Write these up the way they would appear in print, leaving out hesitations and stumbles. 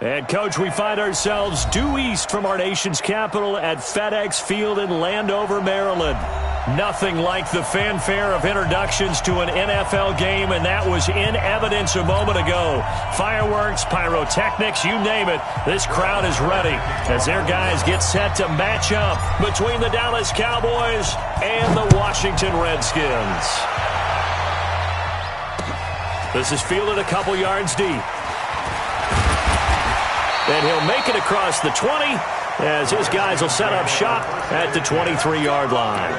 And, Coach, we find ourselves due east from our nation's capital at FedEx Field in Landover, Maryland. Nothing like the fanfare of introductions to an NFL game, and that was in evidence a moment ago. Fireworks, pyrotechnics, you name it. This crowd is ready as their guys get set to match up between the Dallas Cowboys and the Washington Redskins. This is fielded a couple yards deep. And he'll make it across the 20 as his guys will set up shop at the 23-yard line.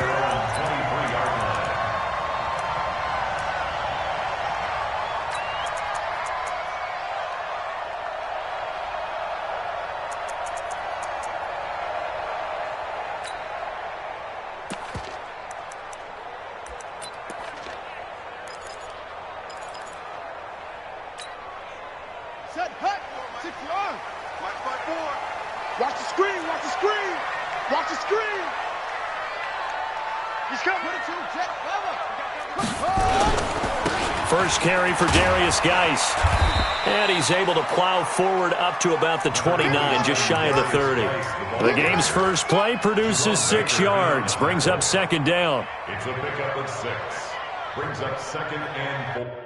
Set, hut, 6 yards. 1-5-4. Watch the screen, watch the screen. Watch the screen. He's coming. Put it to him, Jet. First carry for Darius Geis. And he's able to plow forward up to about the 29, just shy of the 30. The game's first play produces 6 yards, brings up second down. It's a pickup of 6. Brings up second and 4.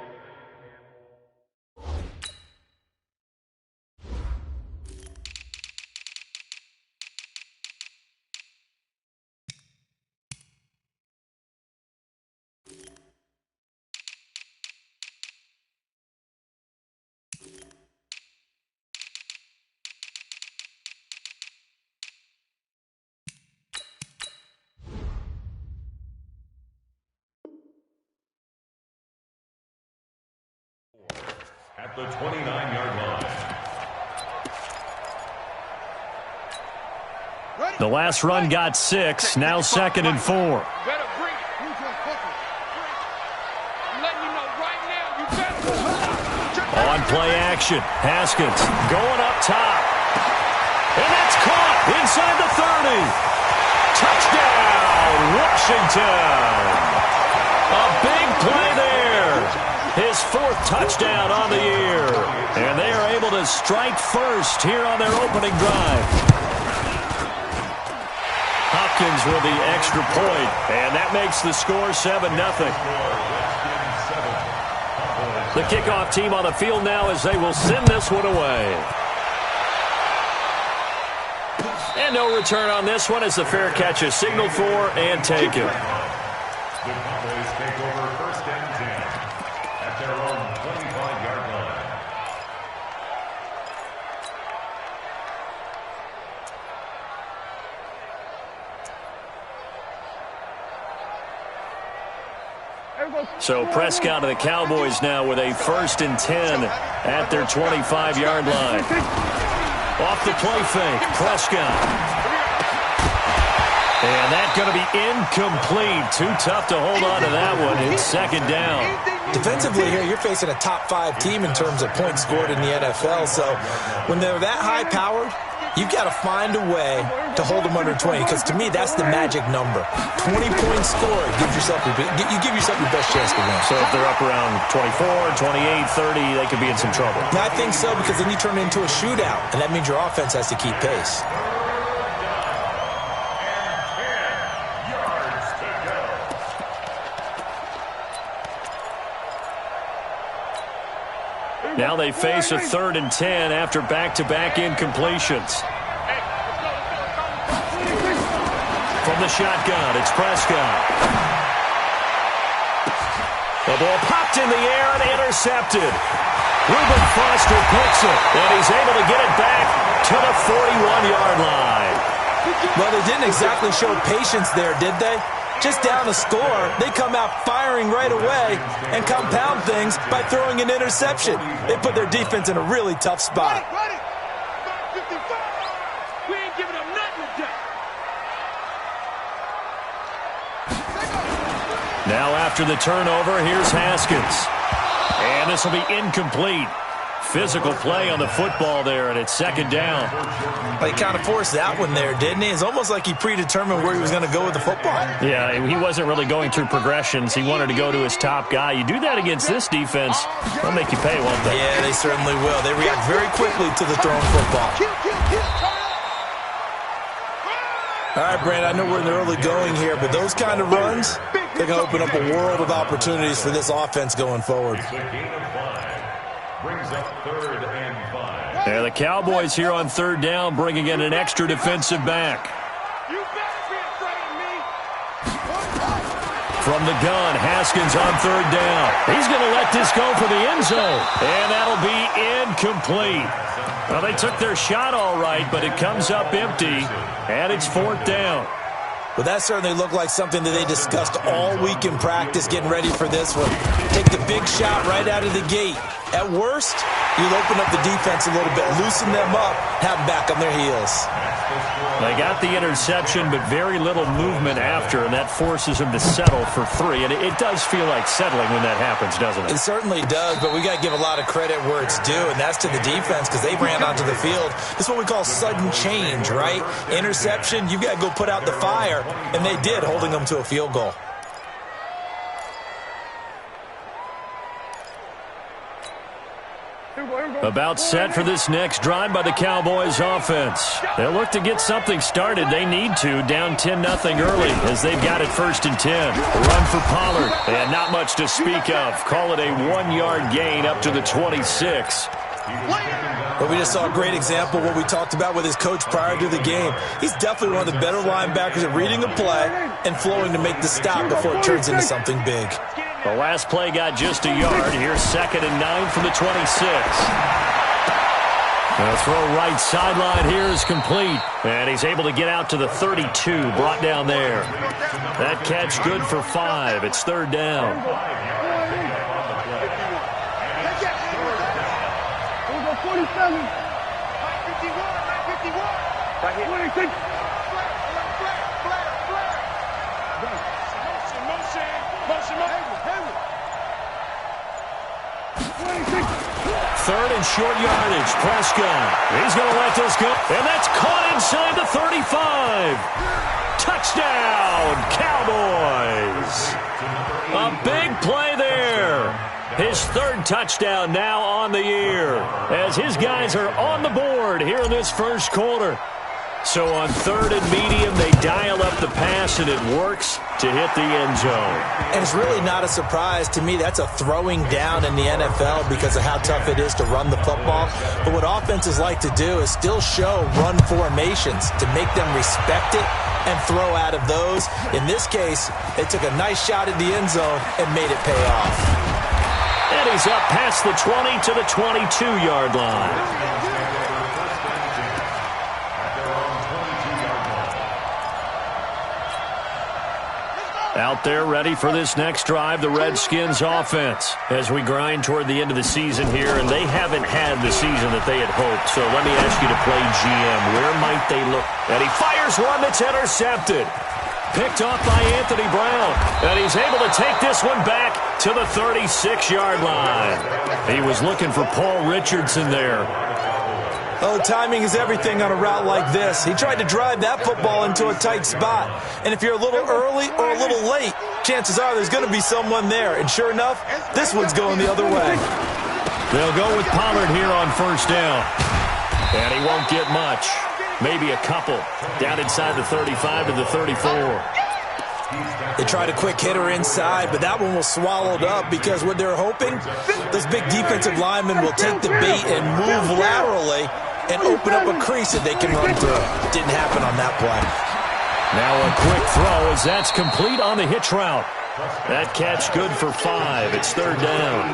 At the 29-yard line. The last run got 6, now second and 4. Better bring it. I'm letting you know right now, you better. On play action, Haskins going up top. And that's caught inside the 30. Touchdown, Washington. A big play there. His 4th touchdown on the year. And they are able to strike first here on their opening drive. Hopkins with the extra point, and that makes the score 7-0. The kickoff team on the field now as they will send this one away. And no return on this one as the fair catch is signaled for and taken. The Cowboys take over first and 10 at their own 25-yard line. So Prescott and the Cowboys now with a first and 10 at their 25-yard line. Off the play fake, Prescott. And that's going to be incomplete. Too tough to hold on to that one. It's second down. Defensively here, you're facing a top-5 team in terms of points scored in the NFL. So when they're that high-powered, you've got to find a way to hold them under 20, because to me, that's the magic number. 20 points scored, you give yourself your best chance to win. So if they're up around 24, 28, 30, they could be in some trouble. I think so, because then you turn it into a shootout, and that means your offense has to keep pace. Now they face a 3rd and 10 after back-to-back incompletions. From the shotgun, it's Prescott. The ball popped in the air and intercepted. Reuben Foster picks it, and he's able to get it back to the 41-yard line. Well, they didn't exactly show patience there, did they? Just down the score, they come out firing right away and compound things by throwing an interception. They put their defense in a really tough spot. We ain't giving up nothing today. Now after the turnover, here's Haskins. And this will be incomplete. Physical play on the football there, and it's second down. He kind of forced that one there, didn't he? It's almost like he predetermined where he was going to go with the football. Yeah, he wasn't really going through progressions. He wanted to go to his top guy. You do that against this defense, they'll make you pay, won't they? Yeah, they certainly will. They react very quickly to the thrown football. All right, Brandon, I know we're in the early going here, but those kind of runs, they're going to open up a world of opportunities for this offense going forward. Brings up 3rd and 5. Yeah, the Cowboys here on 3rd down, bringing in an extra defensive back. You better be afraid of me. From the gun, Haskins on 3rd down. He's going to let this go for the end zone, and that'll be incomplete. Well, they took their shot all right, but it comes up empty, and it's 4th down. Well, that certainly looked like something that they discussed all week in practice, getting ready for this one. Take the big shot right out of the gate. At worst, you'll open up the defense a little bit, loosen them up, have them back on their heels. They got the interception, but very little movement after, and that forces them to settle for 3. And it does feel like settling when that happens, doesn't it? It certainly does, but we got to give a lot of credit where it's due, and that's to the defense because they ran onto the field. This is what we call sudden change, right? Interception, you've got to go put out the fire, and they did, holding them to a field goal. About set for this next drive by the Cowboys offense. They'll look to get something started. They need to, down 10-0 early as they've got it 1st and 10. Run for Pollard, and not much to speak of. Call it a 1-yard gain up to the 26. But we just saw a great example of what we talked about with his coach prior to the game. He's definitely one of the better linebackers at reading a play and flowing to make the stop before it turns into something big. The last play got just a yard. Here's 2nd and 9 from the 26. The throw right sideline here is complete. And he's able to get out to the 32, brought down there. That catch good for 5. It's 3rd down. Third and short yardage. Prescott. He's going to let this go. And that's caught inside the 35. Touchdown, Cowboys. A big play there. His 3rd touchdown now on the year as his guys are on the board here in this 1st quarter. So on 3rd and medium, they dial up the pass, and it works to hit the end zone. And it's really not a surprise to me. That's a throwing down in the NFL because of how tough it is to run the football. But what offenses like to do is still show run formations to make them respect it and throw out of those. In this case, they took a nice shot at the end zone and made it pay off. And he's up past the 20 to the 22-yard line. Out there ready for this next drive, the Redskins offense, as we grind toward the end of the season here, and they haven't had the season that they had hoped. So let me ask you to play GM. Where might they look? And he fires one that's intercepted. Picked off by Anthony Brown, and he's able to take this one back to the 36-yard line. He was looking for Paul Richardson there. Oh, timing is everything on a route like this. He tried to drive that football into a tight spot. And if you're a little early or a little late, chances are there's going to be someone there. And sure enough, this one's going the other way. They'll go with Pollard here on 1st down. And he won't get much. Maybe a couple. Down inside the 35 to the 34. They tried a quick hitter inside, but that one was swallowed up because what they're hoping, those big defensive linemen will take the bait and move laterally and open up a crease that they can run through. Didn't happen on that play. Now a quick throw as that's complete on the hitch route. That catch good for 5. It's 3rd down.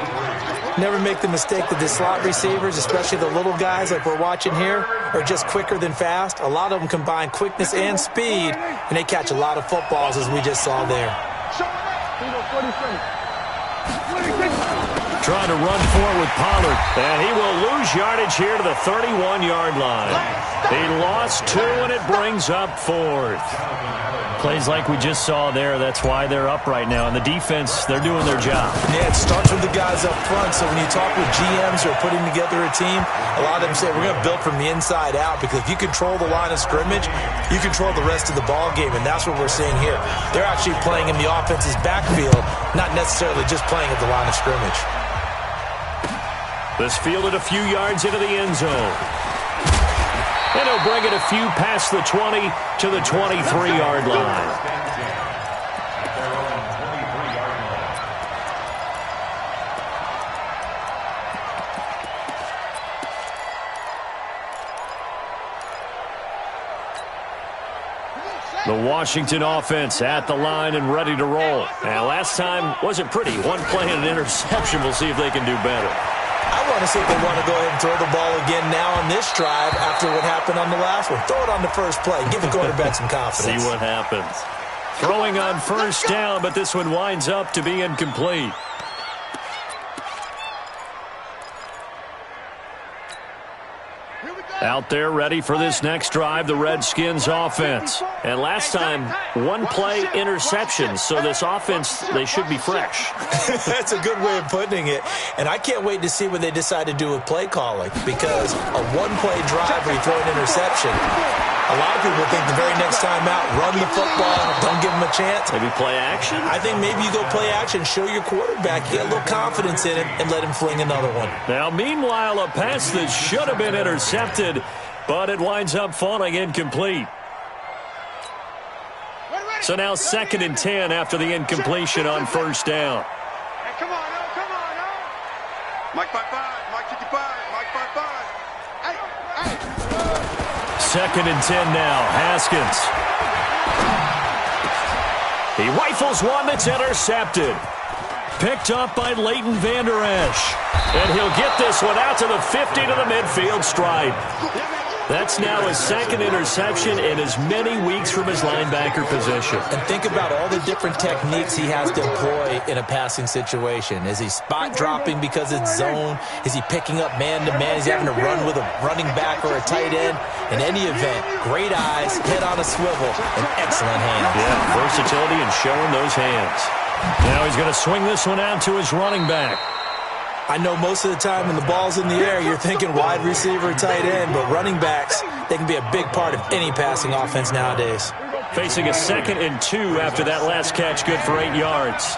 Never make the mistake that the slot receivers, especially the little guys like we're watching here, are just quicker than fast. A lot of them combine quickness and speed, and they catch a lot of footballs as we just saw there. Trying to run forward with Pollard, and he will lose yardage here to the 31-yard line. He lost 2, and it brings up 4th. Plays like we just saw there, that's why they're up right now. And the defense, they're doing their job. Yeah, it starts with the guys up front. So when you talk with GMs who are putting together a team, a lot of them say we're going to build from the inside out, because if you control the line of scrimmage, you control the rest of the ball game, and that's what we're seeing here. They're actually playing in the offense's backfield, not necessarily just playing at the line of scrimmage. This fielded a few yards into the end zone. And he'll bring it a few past the 20 to the 23-yard line. The Washington offense at the line and ready to roll. And last time wasn't pretty. One play and an interception. We'll see if they can do better. I want to see if they want to go ahead and throw the ball again now on this drive after what happened on the last one. Throw it on the first play. Give the quarterback some confidence. See what happens. Throwing on first down, but this one winds up to be incomplete. Out there ready for this next drive, the Redskins offense. And last time, one play interception. So this offense, they should be fresh. That's a good way of putting it. And I can't wait to see what they decide to do with play calling, because a one-play drive where you throw an interception, a lot of people think the very next time out, run the football, don't give them a chance. Maybe play action? I think maybe you go play action, show your quarterback, get a little confidence in him, and let him fling another one. Now, meanwhile, a pass that should have been intercepted, but it winds up falling incomplete. So now 2nd and 10 after the incompletion on first down. Hey, come on, no, come on, no. Mike 5-5, Mike 55, Mike 5-5. Hey, hey. 2nd and 10 now. Haskins. He rifles one that's intercepted. Picked up by Leighton Vander Esch. And he'll get this one out to the 50 to the midfield stripe. That's now his 2nd interception in as many weeks from his linebacker position. And think about all the different techniques he has to employ in a passing situation. Is he spot dropping because it's zone? Is he picking up man-to-man? Is he having to run with a running back or a tight end? In any event, great eyes, head on a swivel, and excellent hands. Yeah, versatility and showing those hands. Now he's going to swing this one out to his running back. I know most of the time when the ball's in the air, you're thinking wide receiver, tight end, but running backs, they can be a big part of any passing offense nowadays. Facing a 2nd and 2 after that last catch, good for 8 yards.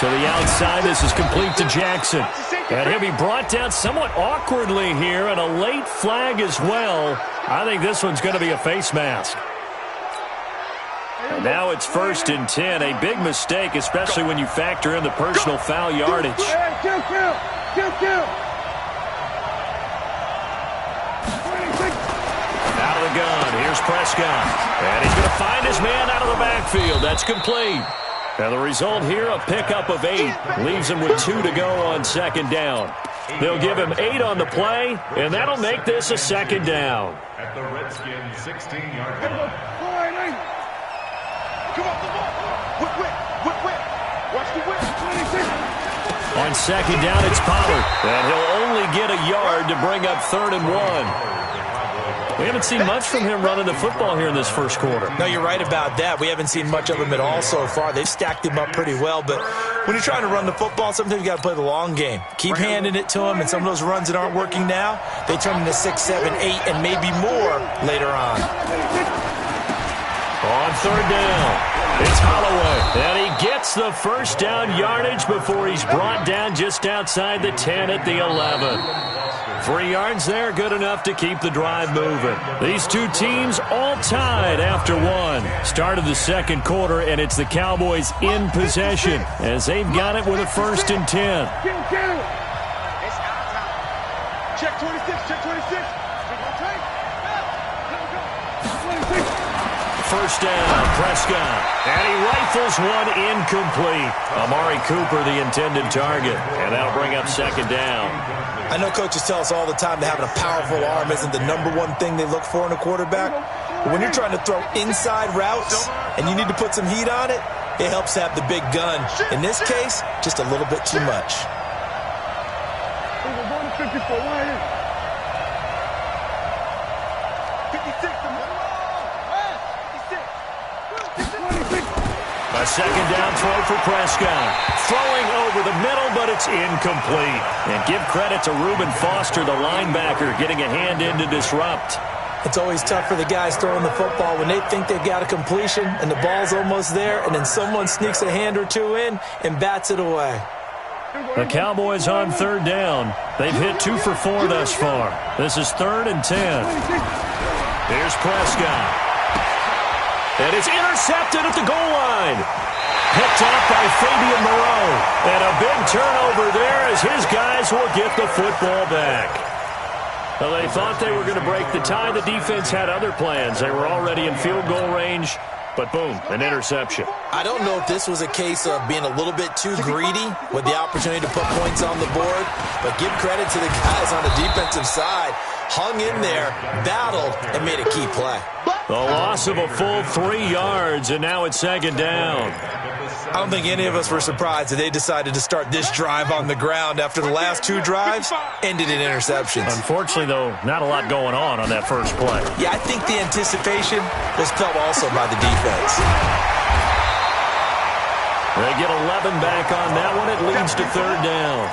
To the outside, this is complete to Jackson. And he'll be brought down somewhat awkwardly here, and a late flag as well. I think this one's going to be a face mask. And now it's 1st and 10. A big mistake, especially when you factor in the personal foul yardage. Kill. Out of the gun. Here's Prescott. And he's going to find his man out of the backfield. That's complete. And the result here, a pickup of 8. Leaves him with 2 to go on 2nd down. They'll give him 8 on the play, and that'll make this a 2nd down. At the Redskins' 16-yard line. Come on, whip. Watch the whip. 26. On 2nd down, it's Pollard. And he'll only get a yard to bring up 3rd and 1. We haven't seen much from him running the football here in this first quarter. No, you're right about that. We haven't seen much of him at all so far. They've stacked him up pretty well, but when you're trying to run the football, sometimes you got to play the long game. Keep handing it to him, and some of those runs that aren't working now, they turn into 6, 7, 8, and maybe more later on. On 3rd down, it's Holloway. And he gets the first down yardage before he's brought down just outside the 10 at the 11. 3 yards there, good enough to keep the drive moving. These two teams all tied after 1. Start of the 2nd quarter, and it's the Cowboys in possession as they've got it with a 1st and 10. Check 26, check 26. First down, Prescott. And he rifles one incomplete. Amari Cooper, the intended target. And that'll bring up 2nd down. I know coaches tell us all the time that having a powerful arm isn't the #1 thing they look for in a quarterback. But when you're trying to throw inside routes and you need to put some heat on it, it helps to have the big gun. In this case, just a little bit too much. A second down throw for Prescott. Throwing over the middle, but it's incomplete. And give credit to Reuben Foster, the linebacker, getting a hand in to disrupt. It's always tough for the guys throwing the football when they think they've got a completion and the ball's almost there, and then someone sneaks a hand or two in and bats it away. The Cowboys on third down. They've hit 2 for 4 thus far. This is 3rd and 10. Here's Prescott. And it's intercepted at the goal line. Picked up by Fabian Moreau. And a big turnover there as his guys will get the football back. Well, they thought they were going to break the tie. The defense had other plans. They were already in field goal range. But boom, an interception. I don't know if this was a case of being a little bit too greedy with the opportunity to put points on the board, but give credit to the guys on the defensive side. Hung in there, battled, and made a key play. The loss of a full 3 yards, and now it's second down. I don't think any of us were surprised that they decided to start this drive on the ground after the last 2 drives ended in interceptions. Unfortunately, though, not a lot going on that first play. Yeah, I think the anticipation was felt also by the defense. They get 11 back on that one. It leads to third down.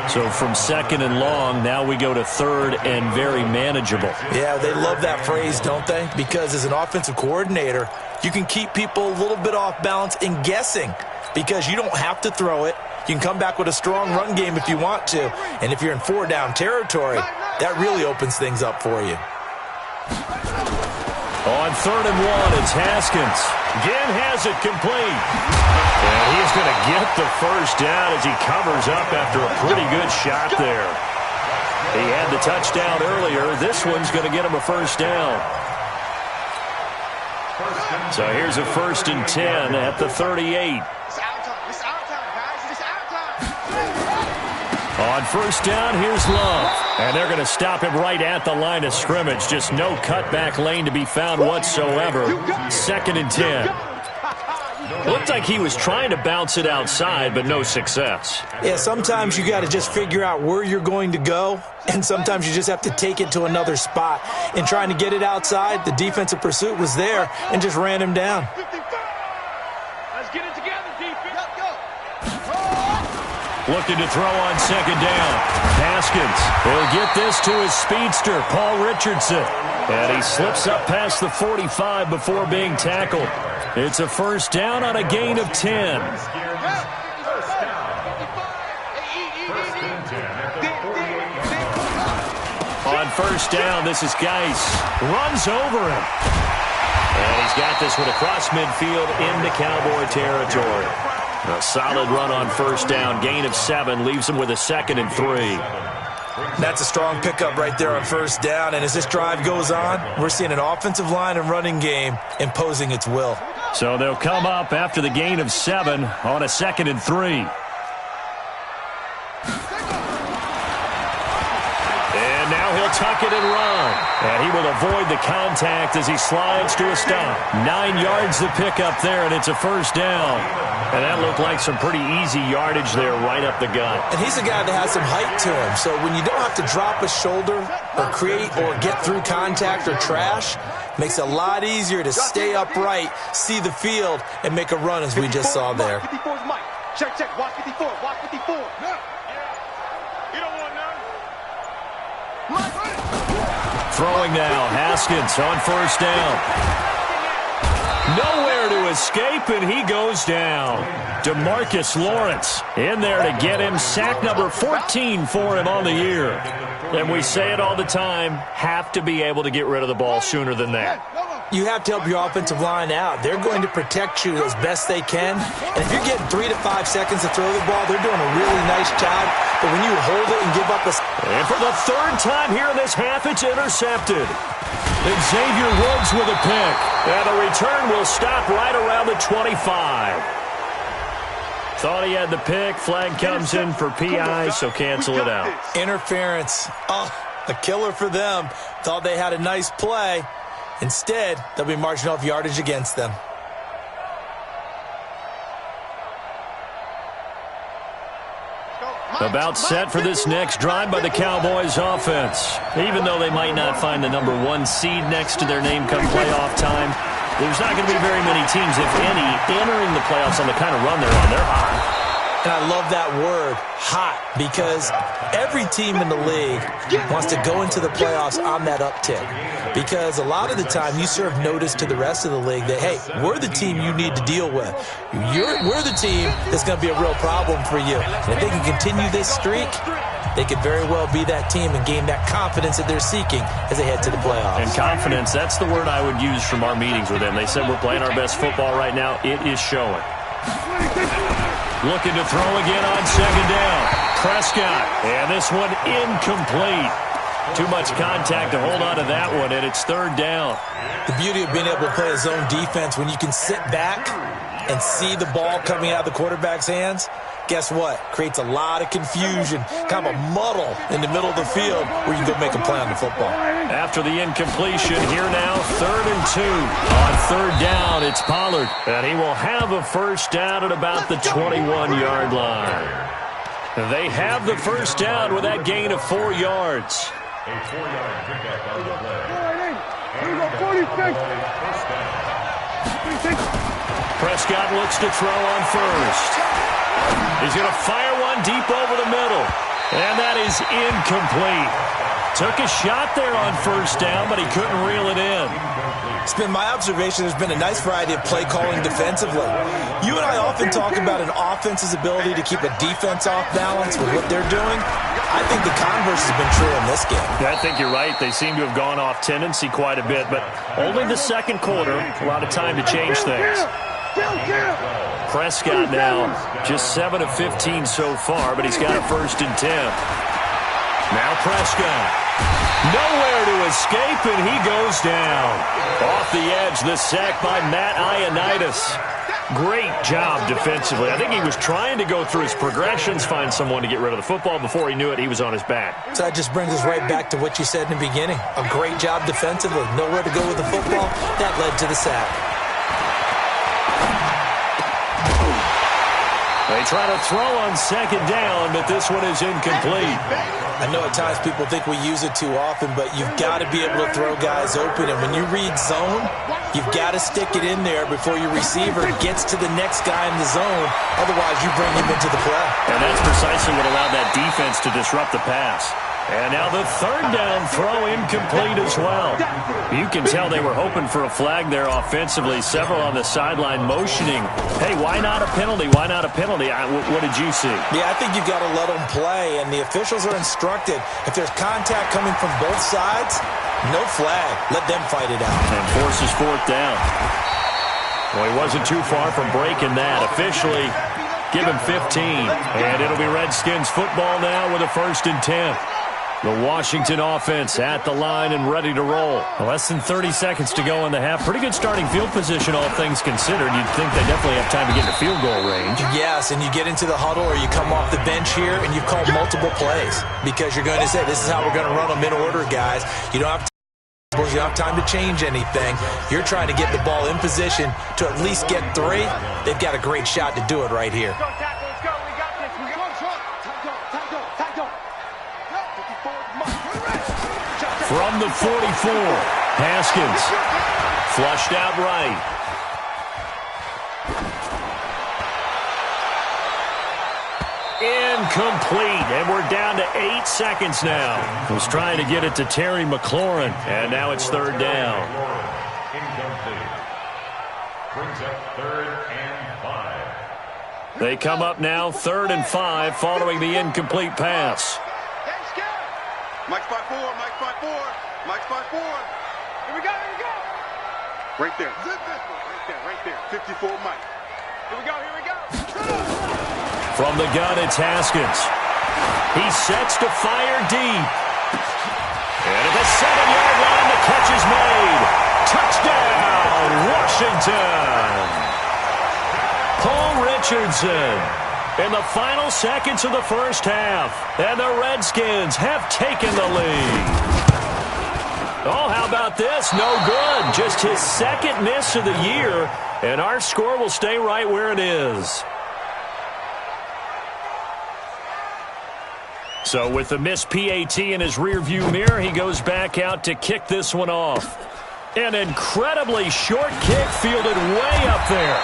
So from second and long, now we go to third and very manageable. Yeah, they love that phrase, don't they? Because as an offensive coordinator, you can keep people a little bit off balance and guessing because you don't have to throw it. You can come back with a strong run game if you want to. And if you're in 4-down territory, that really opens things up for you. On third and 1, it's Haskins. Again has it complete. And he's going to get the first down as he covers up after a pretty good shot there. He had the touchdown earlier. This one's going to get him a first down. So here's a 1st and 10 at the 38. On first down, here's Love. And they're going to stop him right at the line of scrimmage. Just no cutback lane to be found whatsoever. 2nd and 10. Looked like he was trying to bounce it outside, but no success. Yeah, sometimes you got to just figure out where you're going to go, and sometimes you just have to take it to another spot. In trying to get it outside, the defensive pursuit was there and just ran him down. Let's get it together, defense. Looking to throw on second down. Haskins will get this to his speedster, Paul Richardson. And he slips up past the 45 before being tackled. It's a first down on a gain of 10. On first down, this is Geis. Runs over him. And he's got this one across midfield into Cowboy territory. A solid run on first down. Gain of 7 leaves him with a 2nd and 3. That's a strong pickup right there on first down. And as this drive goes on, we're seeing an offensive line and running game imposing its will. So they'll come up after the gain of 7 on a 2nd and 3. And now he'll tuck it and run. And he will avoid the contact as he slides to a stop. 9 yards the pickup there, and it's a first down. And that looked like some pretty easy yardage there right up the gut. And he's a guy that has some height to him. So when you don't have to drop a shoulder or create or get through contact or trash, makes it a lot easier to stay upright, see the field, and make a run as we just saw there. 54 is Mike. Check, watch 54, watch 54. You don't want none. Throwing now, Haskins on first down. Nowhere to escape, and he goes down. DeMarcus Lawrence in there to get him. Sack number 14 for him on the year. And we say it all the time, have to be able to get rid of the ball sooner than that. You have to help your offensive line out. They're going to protect you as best they can. And if you're getting 3 to 5 seconds to throw the ball, they're doing a really nice job. But when you hold it and give up a... And for the 3rd time here in this half, it's intercepted. And Xavier Woods with a pick. And the return will stop right around the 25. Thought he had the pick. Flag comes in for PI, so cancel it out. Interference. Oh, a killer for them. Thought they had a nice play. Instead, they'll be marching off yardage against them. About set for this next drive by the Cowboys offense. Even though they might not find the number 1 seed next to their name come playoff time, There's not going to be very many teams, if any, entering the playoffs on the kind of run they're on. They're hot. And I love that word, hot, because every team in the league wants to go into the playoffs on that uptick. Because a lot of the time you serve notice to the rest of the league that, hey, we're the team you need to deal with. We're the team that's going to be a real problem for you. And if they can continue this streak, they could very well be that team and gain that confidence that they're seeking as they head to the playoffs. And confidence, that's the word I would use from our meetings with them. They said we're playing our best football right now. It is showing. Looking to throw again on second down. Prescott, and this one incomplete. Too much contact to hold on to that one, and it's third down. The beauty of being able to play a zone defense when you can sit back and see the ball coming out of the quarterback's hands, guess what? Creates a lot of confusion, kind of a muddle in the middle of the field where you can go make a play on the football. After the incompletion, here now, 3rd and 2. On third down, it's Pollard, and he will have a first down at about the 21-yard line. They have the first down with that gain of 4 yards. A 4-yard pickup on the play. Here we go, 46. Prescott looks to throw on first. He's going to fire one deep over the middle. And that is incomplete. Took a shot there on first down, but he couldn't reel it in. It's been my observation there's been a nice variety of play calling defensively. You and I often talk about an offense's ability to keep a defense off balance with what they're doing. I think the converse has been true in this game. Yeah, I think you're right. They seem to have gone off tendency quite a bit, but only the second quarter, a lot of time to change things. Prescott now just 7 of 15 so far, but he's got a 1st and 10. Now Prescott. Nowhere to escape, and he goes down. Off the edge, the sack by Matt Ioannidis. Great job defensively. I think he was trying to go through his progressions, find someone to get rid of the football. Before he knew it, he was on his back. So that just brings us right back to what you said in the beginning. A great job defensively. Nowhere to go with the football. That led to the sack. They try to throw on second down, but this one is incomplete. I know at times people think we use it too often, but you've got to be able to throw guys open. And when you read zone, you've got to stick it in there before your receiver gets to the next guy in the zone. Otherwise, you bring him into the play. And that's precisely what allowed that defense to disrupt the pass. And now the third down throw incomplete as well. You can tell they were hoping for a flag there offensively. Several on the sideline motioning, hey, why not a penalty? Why not a penalty? What did you see? Yeah, I think you've got to let them play, and the officials are instructed. If there's contact coming from both sides, no flag. Let them fight it out. And forces 4th down. Well, he wasn't too far from breaking that. Officially, give him 15. And it'll be Redskins football now with a 1st and 10. The Washington offense at the line and ready to roll. Less than 30 seconds to go in the half. Pretty good starting field position, all things considered. You'd think they definitely have time to get into field goal range. Yes, and you get into the huddle or you come off the bench here and you call multiple plays because you're going to say, this is how we're going to run them in order, guys. You don't have time to change anything. You're trying to get the ball in position to at least get 3. They've got a great shot to do it right here. From the 44, Haskins flushed out right. Incomplete, and we're down to 8 seconds now. Was trying to get it to Terry McLaurin, and now it's 3rd down. Incomplete. Brings up 3rd and 5. They come up now 3rd and 5 following the incomplete pass. Mike's by 4, Mike's by 4, Mike's by 4. Here we go, here we go. Right there. Right there. 54 Mike. Here we go, here we go. From the gun, it's Haskins. He sets to fire deep. And at the 7-yard line, the catch is made. Touchdown, Washington. Paul Richardson. In the final seconds of the first half, and the Redskins have taken the lead. Oh, how about this? No good. Just his 2nd miss of the year, and our score will stay right where it is. So with the missed PAT in his rearview mirror, he goes back out to kick this one off. An incredibly short kick fielded way up there.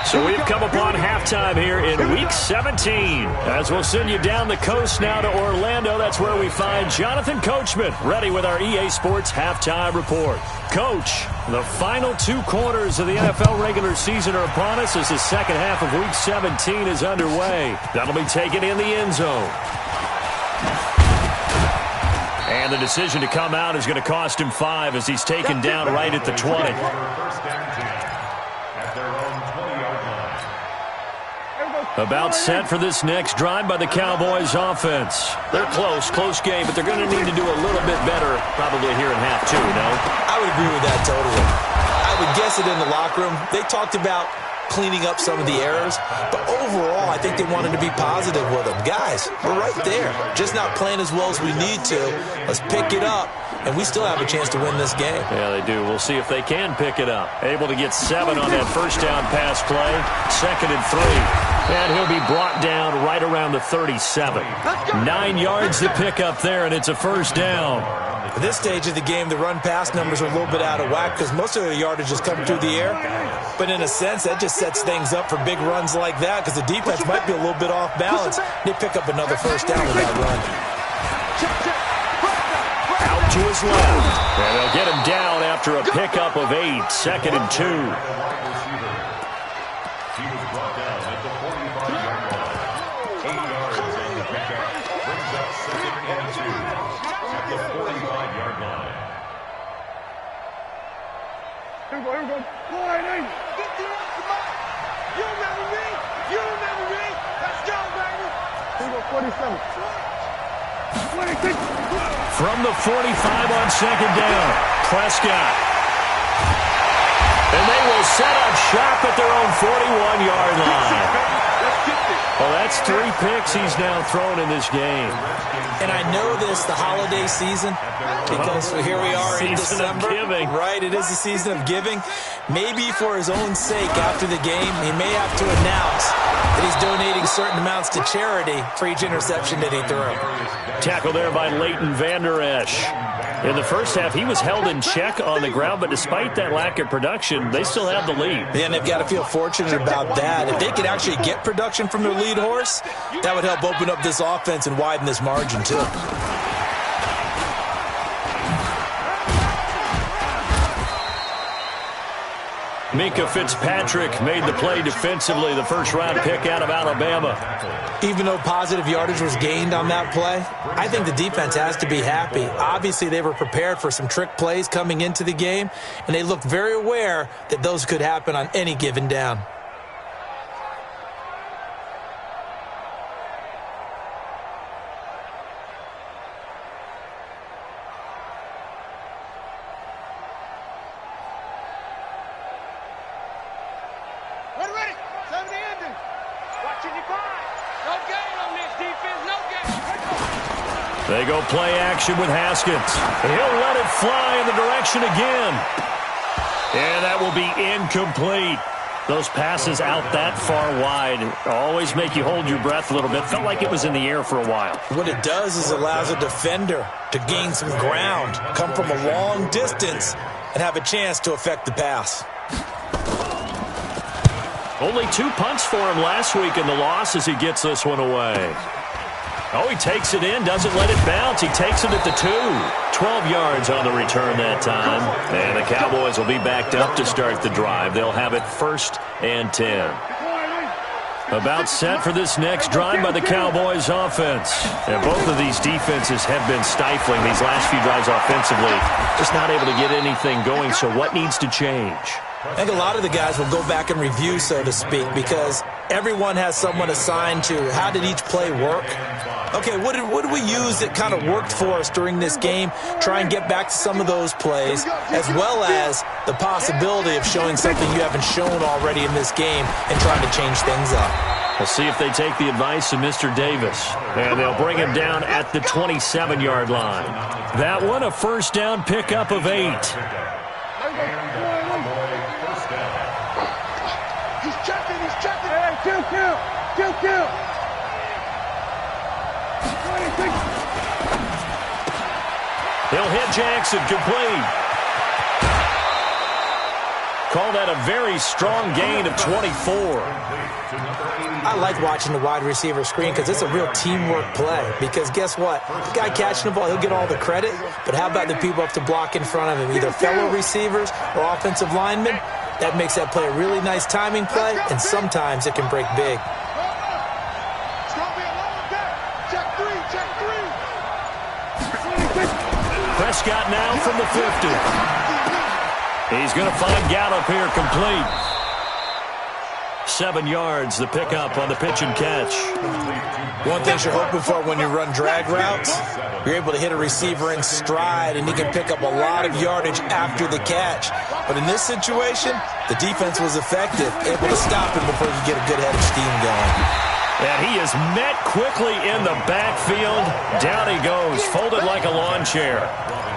So we've come upon halftime here in Week 17. As we'll send you down the coast now to Orlando, that's where we find Jonathan Coachman, ready with our EA Sports Halftime Report. Coach, the final 2 quarters of the NFL regular season are upon us as the second half of Week 17 is underway. That'll be taken in the end zone. And the decision to come out is going to cost him 5 as he's taken down right at the 20. About set for this next drive by the Cowboys offense. They're close game, but they're going to need to do a little bit better probably here in half 2, no? I would agree with that totally. I would guess it in the locker room. They talked about cleaning up some of the errors, but overall, I think they wanted to be positive with them. Guys, we're right there. Just not playing as well as we need to. Let's pick it up, and we still have a chance to win this game. Yeah, they do. We'll see if they can pick it up. Able to get 7 on that first down pass play. 2nd and 3. And he'll be brought down right around the 37. 9 yards to pick up there, and it's a first down. At this stage of the game, the run-pass numbers are a little bit out of whack because most of the yardage is coming through the air. But in a sense, that just sets things up for big runs like that because the defense might be a little bit off balance. They pick up another first down with that run. Out to his left. And they'll get him down after a pickup of 8. 2nd and 2. Here we go. Boy, you remember me? You remember me? Let's go, baby. Here we go, 47. 26. From the 45 on 2nd down, Prescott. And they will set up shop at their own 41-yard line. Well, that's 3 picks he's now thrown in this game. And I know this, the holiday season, because here we are in December. Right, it is the season of giving. Maybe for his own sake after the game, he may have to announce that he's donating certain amounts to charity for each interception that he threw. Tackle there by Leighton Vander Esch. In the first half, he was held in check on the ground, but despite that lack of production, they still have the lead. And they've got to feel fortunate about that. If they could actually get production from their lead horse, that would help open up this offense and widen this margin, too. Minkah Fitzpatrick made the play defensively, the first-round pick out of Alabama. Even though positive yardage was gained on that play, I think the defense has to be happy. Obviously, they were prepared for some trick plays coming into the game, and they looked very aware that those could happen on any given down. They go play action with Haskins. He'll let it fly in the direction again. And that will be incomplete. Those passes out that far wide always make you hold your breath a little bit. Felt like it was in the air for a while. What it does is allows a defender to gain some ground, come from a long distance, and have a chance to affect the pass. Only 2 punts for him last week in the loss as he gets this one away. Oh, he takes it in, doesn't let it bounce. He takes it at the 2. 12 yards on the return that time. And the Cowboys will be backed up to start the drive. They'll have it 1st and 10. About set for this next drive by the Cowboys offense. And both of these defenses have been stifling these last few drives offensively. Just not able to get anything going, so what needs to change? I think a lot of the guys will go back and review, so to speak, because everyone has someone assigned to how did each play work. Okay, what did we use that kind of worked for us during this game? Try and get back to some of those plays, as well as the possibility of showing something you haven't shown already in this game and trying to change things up. We'll see if they take the advice of Mr. Davis. And they'll bring him down at the 27-yard line. That one, a first down pickup of 8. He's checking. Hey, kill. He'll hit Jackson, complete. Call that a very strong gain of 24. I like watching the wide receiver screen because it's a real teamwork play. Because guess what? The guy catching the ball, he'll get all the credit. But how about the people up to block in front of him, either fellow receivers or offensive linemen? That makes that play a really nice timing play, and sometimes it can break big. Prescott now from the 50. He's going to find Gallup here, complete. 7 yards, the pickup on the pitch and catch. One thing you're hoping for when you run drag routes, you're able to hit a receiver in stride, and he can pick up a lot of yardage after the catch. But in this situation, the defense was effective, able to stop him before you get a good head of steam going. And he is met quickly in the backfield. Down he goes, folded like a lawn chair.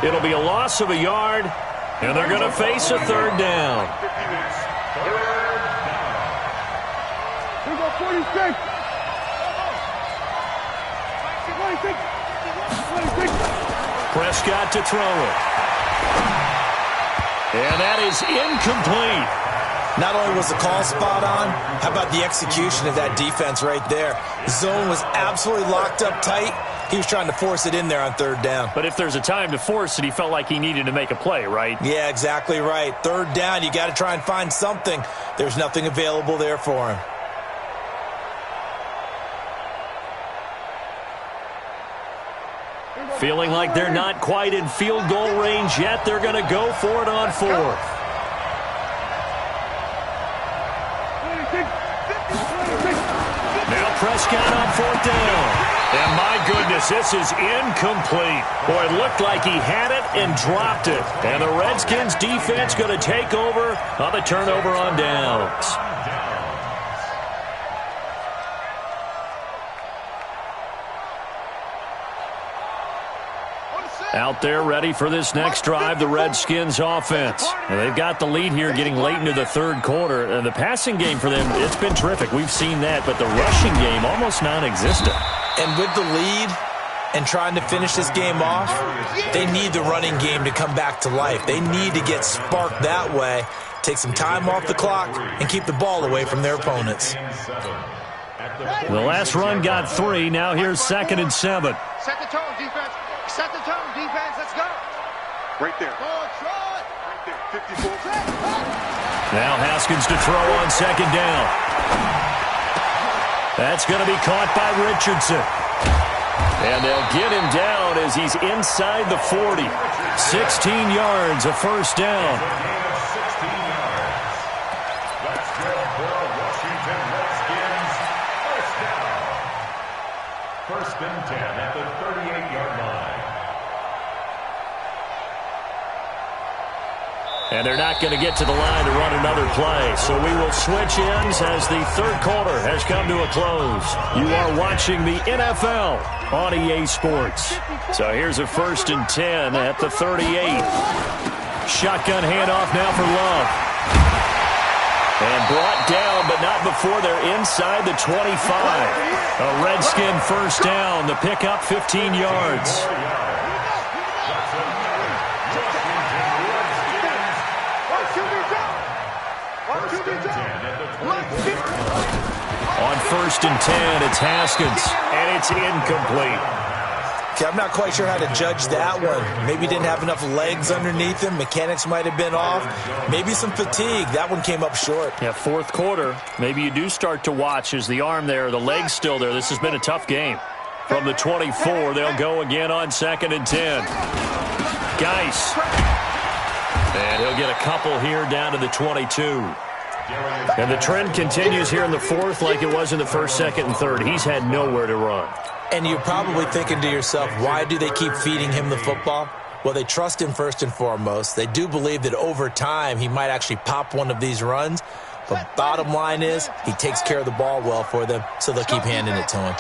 It'll be a loss of a yard, and they're going to face a third down. 46. Prescott to throw it. And that is incomplete. Not only was the call spot on, how about the execution of that defense right there? The zone was absolutely locked up tight. He was trying to force it in there on third down. But if there's a time to force it, he felt like he needed to make a play, right? Yeah, exactly right. Third down, you got to try and find something. There's nothing available there for him. Feeling like they're not quite in field goal range yet. They're going to go for it on fourth. Now Prescott on fourth down. And my goodness, this is incomplete. Boy, it looked like he had it and dropped it. And the Redskins defense going to take over on the turnover on downs. Out there ready for this next drive, the Redskins offense. And they've got the lead here getting late into the third quarter. And the passing game for them, it's been terrific. We've seen that. But the rushing game, almost non-existent. And with the lead and trying to finish this game off, they need the running game to come back to life. They need to get sparked that way, take some time off the clock, and keep the ball away from their opponents. The last run got 3. Now here's 2nd and 7. Set the tone, defense. Set the tone, defense. Let's go. Right there. Right there. 54. Now Haskins to throw on 2nd down. That's going to be caught by Richardson. And they'll get him down as he's inside the 40. 16 yards, a first down. That's good for Washington Redskins. First down. 1st and 10 at the 38-yard line. And they're not going to get to the line to run another play. So we will switch ends as the third quarter has come to a close. You are watching the NFL on EA Sports. So here's a 1st and 10 at the 38. Shotgun handoff now for Love. And brought down, but not before they're inside the 25. A Redskin first down. The pickup 15 yards. On 1st and 10, it's Haskins, and it's incomplete. Okay, I'm not quite sure how to judge that one. Maybe didn't have enough legs underneath him. Mechanics might have been off. Maybe some fatigue. That one came up short. Yeah, 4th quarter. Maybe you do start to watch as the arm there, the leg's still there. This has been a tough game. From the 24, they'll go again on 2nd and 10. Geis. And he'll get a couple here down to the 22. And the trend continues here in the 4th like it was in the 1st, 2nd, and 3rd. He's had nowhere to run. And you're probably thinking to yourself, why do they keep feeding him the football? Well, they trust him first and foremost. They do believe that over time he might actually pop one of these runs. But bottom line is he takes care of the ball well for them, so they'll keep handing it to him.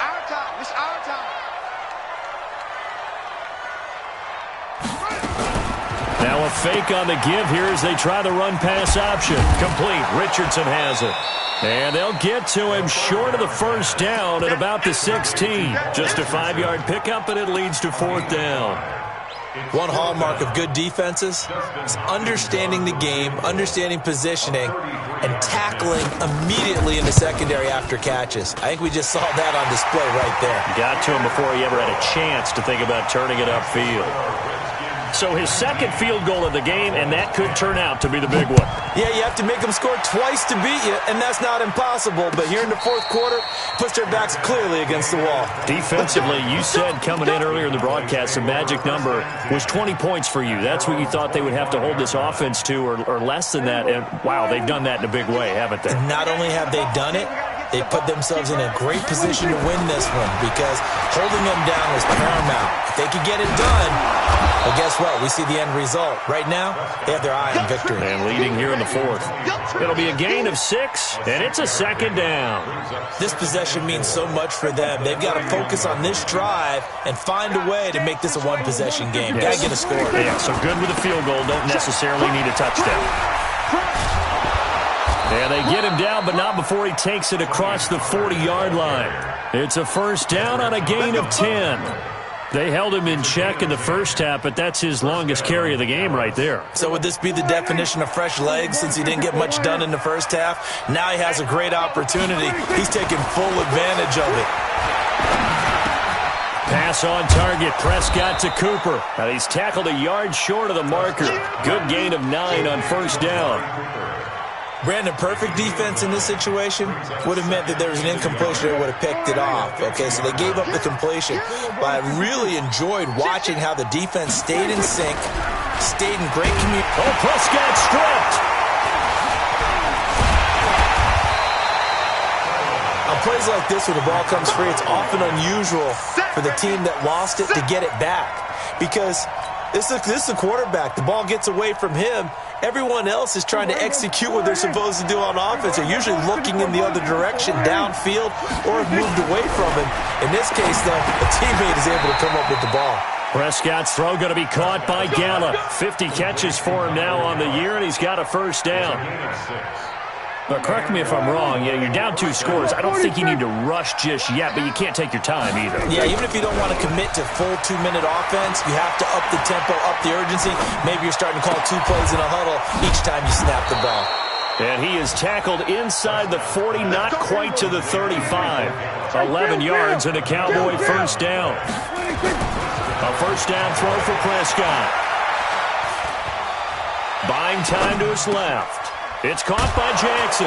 Now a fake on the give here as they try the run-pass option. Complete. Richardson has it. And they'll get to him short of the first down at about the 16. Just a 5-yard pickup, and it leads to 4th down. One hallmark of good defenses is understanding the game, understanding positioning, and tackling immediately in the secondary after catches. I think we just saw that on display right there. Got to him before he ever had a chance to think about turning it upfield. So his second field goal of the game, and that could turn out to be the big one. Yeah, you have to make them score twice to beat you, and that's not impossible. But here in the fourth quarter, puts their backs clearly against the wall. Defensively, you said coming in earlier in the broadcast, the magic number was 20 points for you. That's what you thought they would have to hold this offense to, or less than that. And, wow, they've done that in a big way, haven't they? Not only have they done it, they put themselves in a great position to win this one because holding them down was paramount. If they could get it done, well, guess what? We see the end result. Right now, they have their eye on victory. And leading here in the fourth. It'll be a gain of 6, and it's a second down. This possession means so much for them. They've got to focus on this drive and find a way to make this a one-possession game. Yes. Got to get a score. Yeah, so good with a field goal. Don't necessarily need a touchdown. And they get him down, but not before he takes it across the 40-yard line. It's a first down on a gain of 10. They held him in check in the first half, but that's his longest carry of the game right there. So would this be the definition of fresh legs since he didn't get much done in the first half? Now he has a great opportunity. He's taking full advantage of it. Pass on target. Prescott to Cooper. And he's tackled a yard short of the marker. Good gain of 9 on first down. Brandon, perfect defense in this situation would have meant that there was an incompletion. They would have picked it off. Okay, so they gave up the completion. But I really enjoyed watching how the defense stayed in sync, stayed in great communication. Oh, Prescott stripped. On plays like this, when the ball comes free, it's often unusual for the team that lost it to get it back. Because this is the quarterback. The ball gets away from him. Everyone else is trying to execute what they're supposed to do on offense. They're usually looking in the other direction, downfield, or have moved away from him. In this case, though, a teammate is able to come up with the ball. Prescott's throw going to be caught by Gallup. 50 catches for him now on the year, and he's got a first down. But correct me if I'm wrong. Yeah, you're down 2 scores. I don't think you need to rush just yet, but you can't take your time either. Yeah, even if you don't want to commit to full 2-minute offense, you have to up the tempo, up the urgency. Maybe you're starting to call 2 plays in a huddle each time you snap the ball. And he is tackled inside the 40, not quite to the 35. 11 yards and a Cowboy first down. A first down throw for Prescott. Buying time to his left. It's caught by Jackson.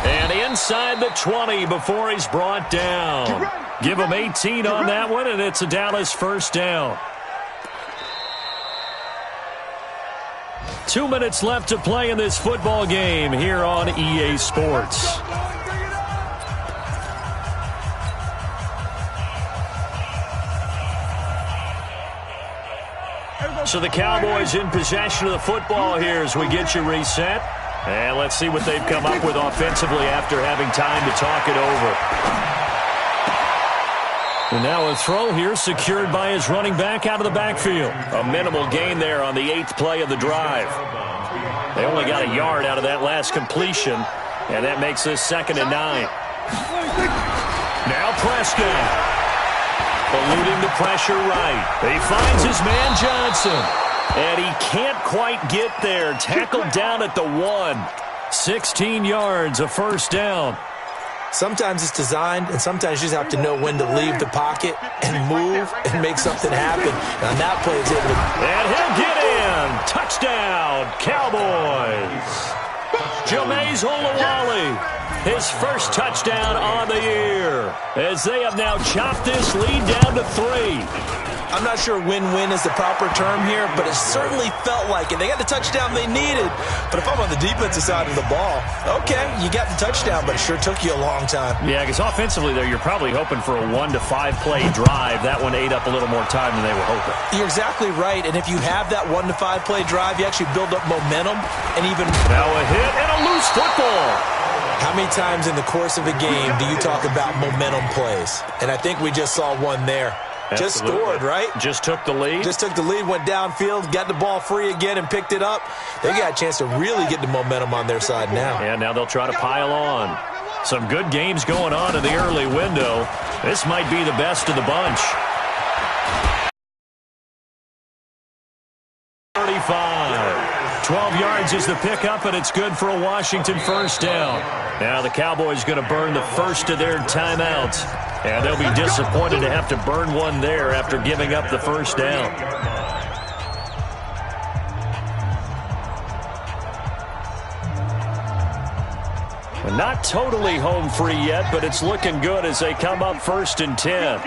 And inside the 20 before he's brought down. Give him 18 on that one, and it's a Dallas first down. 2 minutes left to play in this football game here on EA Sports. So the Cowboys in possession of the football here as we get you reset. And let's see what they've come up with offensively after having time to talk it over. And now a throw here secured by his running back out of the backfield. A minimal gain there on the 8th play of the drive. They only got a yard out of that last completion, and that makes this 2nd and 9. Now Prescott. Eluding the pressure right. He finds his man Johnson. And he can't quite get there. Tackled down at the 1. 16 yards, a first down. Sometimes it's designed, and sometimes you just have to know when to leave the pocket and move and make something happen. And on that play, he's able to... And he'll get in. Touchdown, Cowboys. Jameis Olawale. His first touchdown on the year. As they have now chopped this lead down to 3. I'm not sure win-win is the proper term here, but it certainly felt like it. They got the touchdown they needed, but if I'm on the defensive side of the ball, okay, you got the touchdown, but it sure took you a long time. Yeah, because offensively there, you're probably hoping for a 1 to 5 play drive. That one ate up a little more time than they were hoping. You're exactly right, and if you have that 1 to 5 play drive, you actually build up momentum and even... Now a hit and a loose football. How many times in the course of a game do you talk about momentum plays? And I think we just saw one there. Absolutely. Just scored, right? Just took the lead. Just took the lead, went downfield, got the ball free again and picked it up. They got a chance to really get the momentum on their side now. And now they'll try to pile on. Some good games going on in the early window. This might be the best of the bunch. 12 yards is the pickup, and it's good for a Washington first down. Now the Cowboys going to burn the first of their timeouts. And they'll be disappointed to have to burn one there after giving up the first down. Not totally home free yet, but it's looking good as they come up 1st and 10.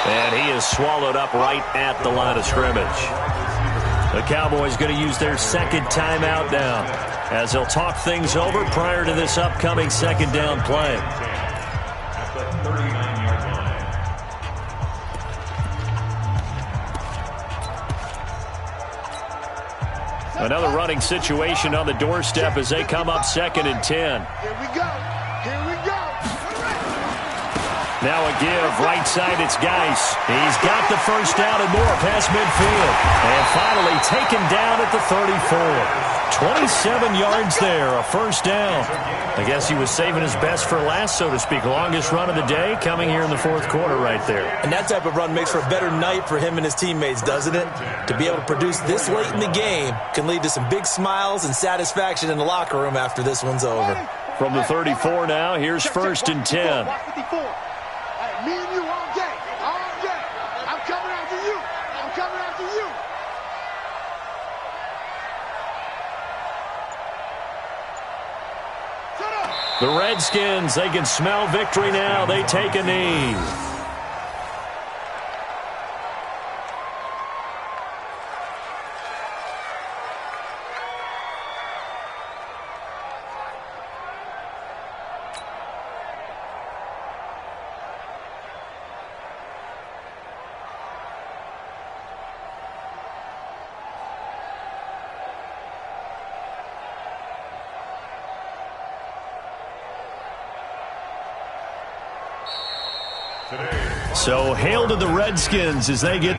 And he is swallowed up right at the line of scrimmage. The Cowboys going to use their second timeout now as they'll talk things over prior to this upcoming second down play. At the 39-yard line. Another running situation on the doorstep as they come up 2nd and 10. Here we go. Here we go. Now a give, right side, it's Geis. He's got the first down and more past midfield. And finally taken down at the 34. 27 yards there, a first down. I guess he was saving his best for last, so to speak. Longest run of the day coming here in the 4th quarter right there. And that type of run makes for a better night for him and his teammates, doesn't it? To be able to produce this late in the game can lead to some big smiles and satisfaction in the locker room after this one's over. From the 34 now, here's 1st and 10. Me and you all day. All day. I'm coming after you. I'm coming after you. Shut up. The Redskins, they can smell victory now. They take a knee. So hail to the Redskins as they get